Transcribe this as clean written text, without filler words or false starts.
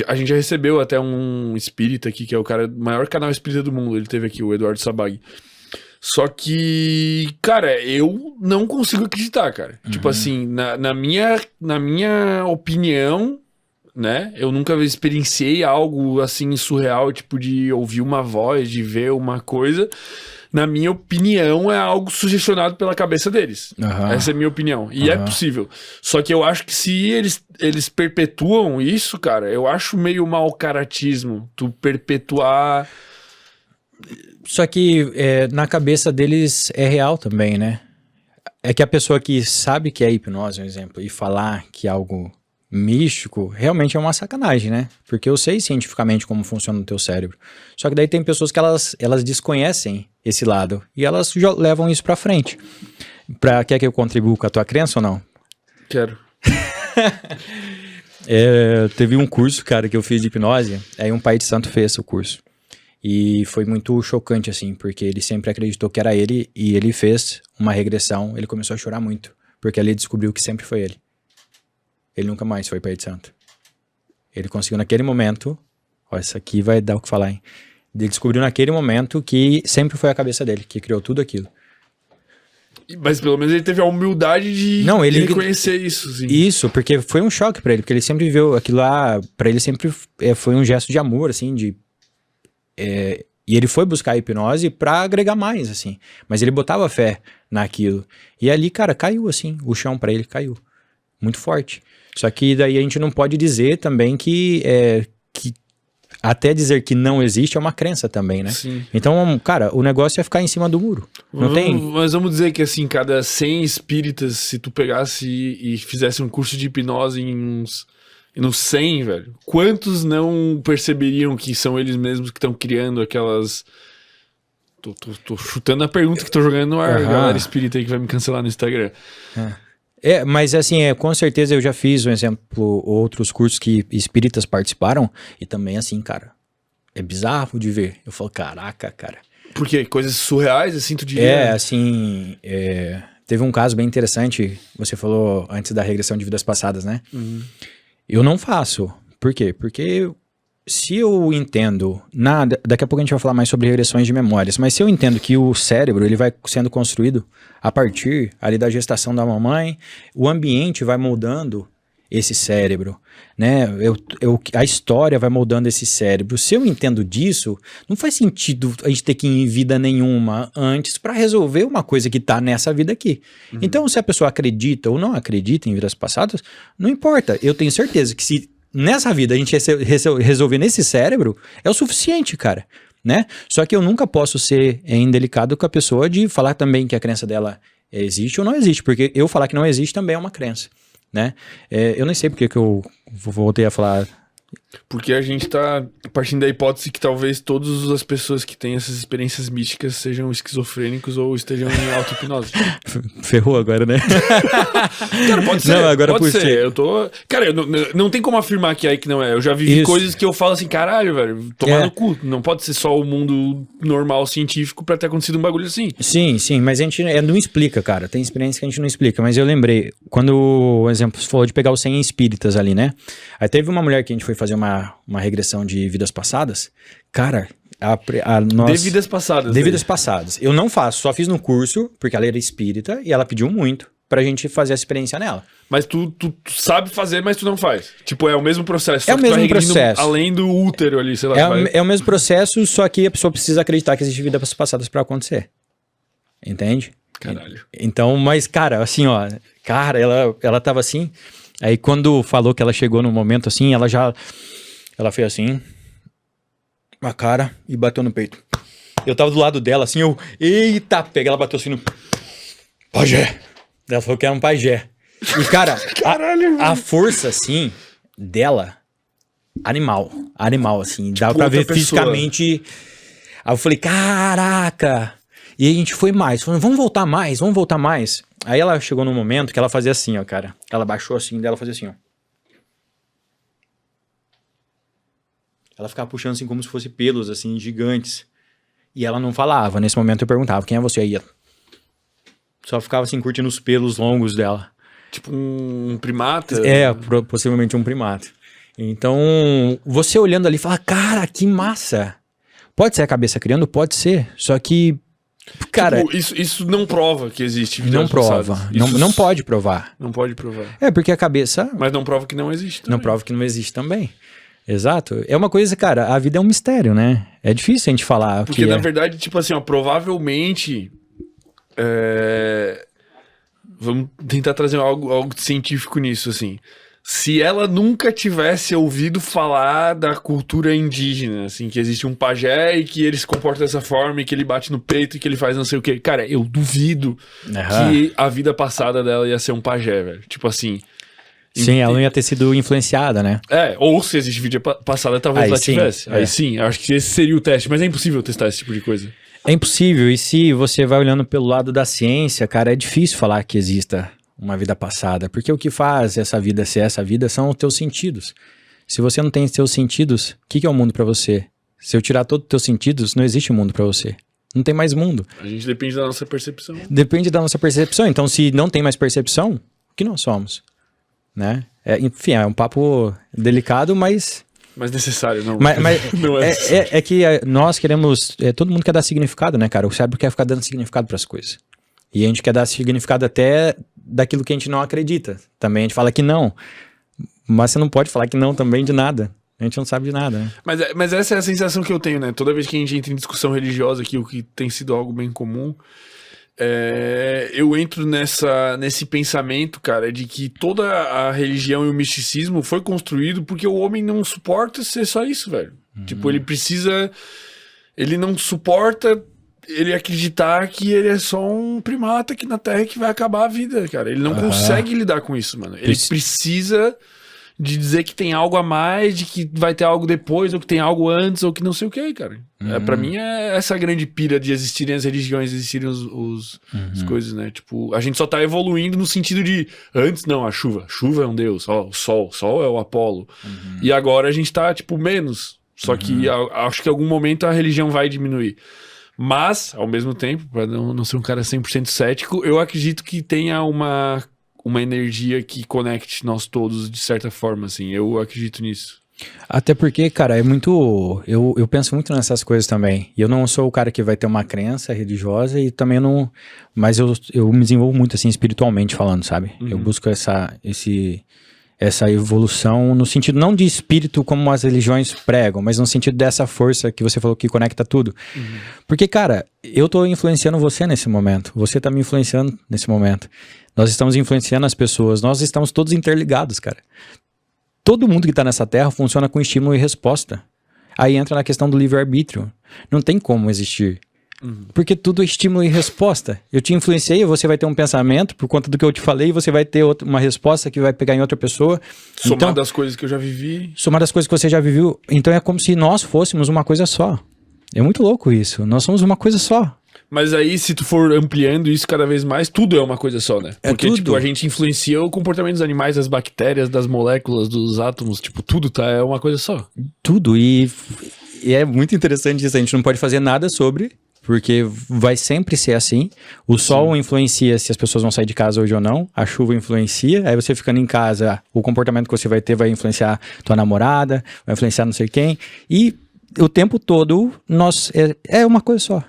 A gente já recebeu até um espírita aqui, que é o maior canal espírita do mundo. Ele teve aqui, o Eduardo Sabag. Só que, cara, eu não consigo acreditar, cara. Tipo assim, na minha opinião, né? Eu nunca experienciei algo assim surreal, tipo de ouvir uma voz, de ver uma coisa. Na minha opinião, é algo sugestionado pela cabeça deles. Essa é a minha opinião. E é possível. Só que eu acho que se eles perpetuam isso, cara, eu acho meio mau caratismo tu perpetuar... Só que na cabeça deles é real também, né? É que a pessoa que sabe que é hipnose, um exemplo, e falar que é algo místico, realmente é uma sacanagem, né? Porque eu sei cientificamente como funciona o teu cérebro. Só que daí tem pessoas que elas desconhecem esse lado e elas levam isso pra frente. Quer que eu contribua com a tua crença ou não? Quero. Teve um curso, cara, que eu fiz de hipnose, aí um pai de santo fez o curso. E foi muito chocante, assim, porque ele sempre acreditou que era ele e ele fez uma regressão, ele começou a chorar muito, porque ali ele descobriu que sempre foi ele. Ele nunca mais foi pai de santo. Ele conseguiu naquele momento, ó, isso aqui vai dar o que falar, hein? Ele descobriu naquele momento que sempre foi a cabeça dele, que criou tudo aquilo. Mas pelo menos ele teve a humildade de reconhecer isso. Assim. Isso, porque foi um choque pra ele, porque ele sempre viveu aquilo lá, pra ele sempre foi um gesto de amor, assim, e ele foi buscar a hipnose pra agregar mais, assim. Mas ele botava fé naquilo. E ali, cara, caiu, assim. O chão pra ele caiu. Muito forte. Só que daí a gente não pode dizer também que até dizer que não existe é uma crença também, né? Sim. Então, cara, o negócio é ficar em cima do muro. Não tem... Mas vamos dizer que, assim, cada 100 espíritas, se tu pegasse e fizesse um curso de hipnose nos 100, velho, quantos não perceberiam que são eles mesmos que estão criando aquelas... Tô chutando a pergunta que tô jogando no ar, galera espírita aí que vai me cancelar no Instagram. Mas assim, com certeza eu já fiz, um exemplo, outros cursos que espíritas participaram, e também assim, cara, é bizarro de ver. Eu falo, caraca, cara. Por quê? Coisas surreais, assim, tu diria? Assim, teve um caso bem interessante, você falou antes da regressão de vidas passadas, né? Eu não faço. Por quê? Porque se eu entendo, daqui a pouco a gente vai falar mais sobre regressões de memórias, mas se eu entendo que o cérebro ele vai sendo construído a partir ali da gestação da mamãe, o ambiente vai moldando esse cérebro, né? A história vai moldando esse cérebro. Se eu entendo disso, não faz sentido a gente ter que ir em vida nenhuma antes para resolver uma coisa que tá nessa vida aqui. Então, se a pessoa acredita ou não acredita em vidas passadas, não importa. Eu tenho certeza que se nessa vida a gente resolver nesse cérebro, é o suficiente, cara, né? Só que eu nunca posso ser indelicado com a pessoa de falar também que a crença dela existe ou não existe, porque eu falar que não existe também é uma crença, né? Eu nem sei porque que eu voltei a falar... Porque a gente tá partindo da hipótese que talvez todas as pessoas que têm essas experiências místicas sejam esquizofrênicos ou estejam em auto-hipnose. Ferrou agora, né? Cara, pode ser. Não, agora pode ser. ser. Cara, não tem como afirmar que é que não é. Eu já vivi coisas que eu falo assim, caralho, velho, tomar no cu. Não pode ser só o mundo normal científico pra ter acontecido um bagulho assim. Sim, mas a gente não explica, cara. Tem experiência que a gente não explica. Mas eu lembrei, quando o exemplo você falou de pegar os 100 espíritas ali, né? Aí teve uma mulher que a gente foi fazer uma regressão de vidas passadas. Cara, De vidas passadas. De vidas passadas. Eu não faço, só fiz no curso, porque ela era espírita e ela pediu muito pra gente fazer a experiência nela. Mas tu sabe fazer, mas tu não faz. Tipo, é o mesmo processo. É o mesmo processo. Além do útero ali, sei lá. É o mesmo processo, só que a pessoa precisa acreditar que existe vidas passadas pra acontecer. Entende? Caralho. Então, mas, cara, assim, ó. Cara, ela tava assim. Aí quando falou que ela chegou no momento assim, ela fez assim, a cara e bateu no peito. Eu tava do lado dela assim, eita, pega, ela bateu assim no pajé. Ela falou que era um pajé. E cara, a força assim dela, animal assim, dava pra ver fisicamente. Aí eu falei, caraca. E a gente foi mais, falando, vamos voltar mais. Aí ela chegou num momento que ela fazia assim, ó, cara. Ela baixou assim, dela fazia assim, ó. Ela ficava puxando assim como se fosse pelos, assim, gigantes. E ela não falava. Nesse momento eu perguntava, quem é você aí? Só ficava assim, curtindo os pelos longos dela. Tipo um primata? Possivelmente um primata. Então, você olhando ali, fala, cara, que massa. Pode ser a cabeça criando? Pode ser. Só que, cara... Tipo, isso não prova que existe Não prova. Não pode provar. Não pode provar. É, porque a cabeça... Mas não prova que não existe também. Não prova que não existe também. Exato. É uma coisa, cara, a vida é um mistério, né? É difícil a gente falar. Porque, na verdade, tipo assim, ó, provavelmente... Vamos tentar trazer algo científico nisso, assim. Se ela nunca tivesse ouvido falar da cultura indígena, assim, que existe um pajé e que ele se comporta dessa forma e que ele bate no peito e que ele faz não sei o quê. Cara, eu duvido que a vida passada dela ia ser um pajé, velho. Tipo assim... Sim, ela não ia ter sido influenciada, né? Ou se existe vida passada, talvez ela tivesse. Aí sim, acho que esse seria o teste. Mas é impossível testar esse tipo de coisa. É impossível. E se você vai olhando pelo lado da ciência, cara, é difícil falar que exista uma vida passada. Porque o que faz essa vida ser essa vida são os teus sentidos. Se você não tem seus sentidos, o que é o mundo pra você? Se eu tirar todos os teus sentidos, não existe mundo pra você. Não tem mais mundo. A gente depende da nossa percepção. Depende da nossa percepção. Então, se não tem mais percepção, o que nós somos? Né? Enfim, é um papo delicado, mas necessário, não. Mas não é que nós queremos... todo mundo quer dar significado, né, cara? O cérebro quer ficar dando significado pras coisas. E a gente quer dar significado até daquilo que a gente não acredita. Também a gente fala que não. Mas você não pode falar que não também de nada. A gente não sabe de nada, né? Mas essa é a sensação que eu tenho, né? Toda vez que a gente entra em discussão religiosa aqui, o que tem sido algo bem comum... eu entro nesse pensamento, cara, de que toda a religião e o misticismo foi construído porque o homem não suporta ser só isso, velho. Tipo, ele não suporta ele acreditar que ele é só um primata aqui na Terra que vai acabar a vida, cara. Ele não consegue lidar com isso, mano. Ele precisa de dizer que tem algo a mais, de que vai ter algo depois, ou que tem algo antes, ou que não sei o que, cara. Pra mim é essa grande pira de existirem as religiões, existirem as coisas, né? Tipo, a gente só tá evoluindo no sentido de antes não, a chuva é um deus, o sol é o Apolo. E agora a gente tá, tipo, menos. Só que acho que em algum momento a religião vai diminuir. Mas, ao mesmo tempo, pra não ser um cara 100% cético, eu acredito que tenha uma energia que conecte nós todos de certa forma, assim. Eu acredito nisso. Até porque, cara, é muito... Eu penso muito nessas coisas também. E eu não sou o cara que vai ter uma crença religiosa e também não... Mas eu me desenvolvo muito, assim, espiritualmente falando, sabe? Eu busco essa evolução no sentido não de espírito como as religiões pregam, mas no sentido dessa força que você falou que conecta tudo. Porque, cara, eu tô influenciando você nesse momento. Você tá me influenciando nesse momento. Nós estamos influenciando as pessoas. Nós estamos todos interligados, cara. Todo mundo que tá nessa terra funciona com estímulo e resposta. Aí entra na questão do livre-arbítrio. Não tem como existir. Porque tudo é estímulo e resposta. Eu te influenciei, você vai ter um pensamento por conta do que eu te falei, e você vai ter uma resposta que vai pegar em outra pessoa. Somar das coisas que eu já vivi. Somar das coisas que você já viveu. Então é como se nós fôssemos uma coisa só. É muito louco isso. Nós somos uma coisa só. Mas aí, se tu for ampliando isso cada vez mais, tudo é uma coisa só, né? Porque, tipo, a gente influencia o comportamento dos animais, das bactérias, das moléculas, dos átomos, tipo, tudo é uma coisa só. Tudo. E é muito interessante isso. A gente não pode fazer nada sobre... Porque vai sempre ser assim. O sol influencia se as pessoas vão sair de casa hoje ou não. A chuva influencia. Aí você ficando em casa, o comportamento que você vai ter vai influenciar tua namorada, vai influenciar não sei quem. E o tempo todo é uma coisa só.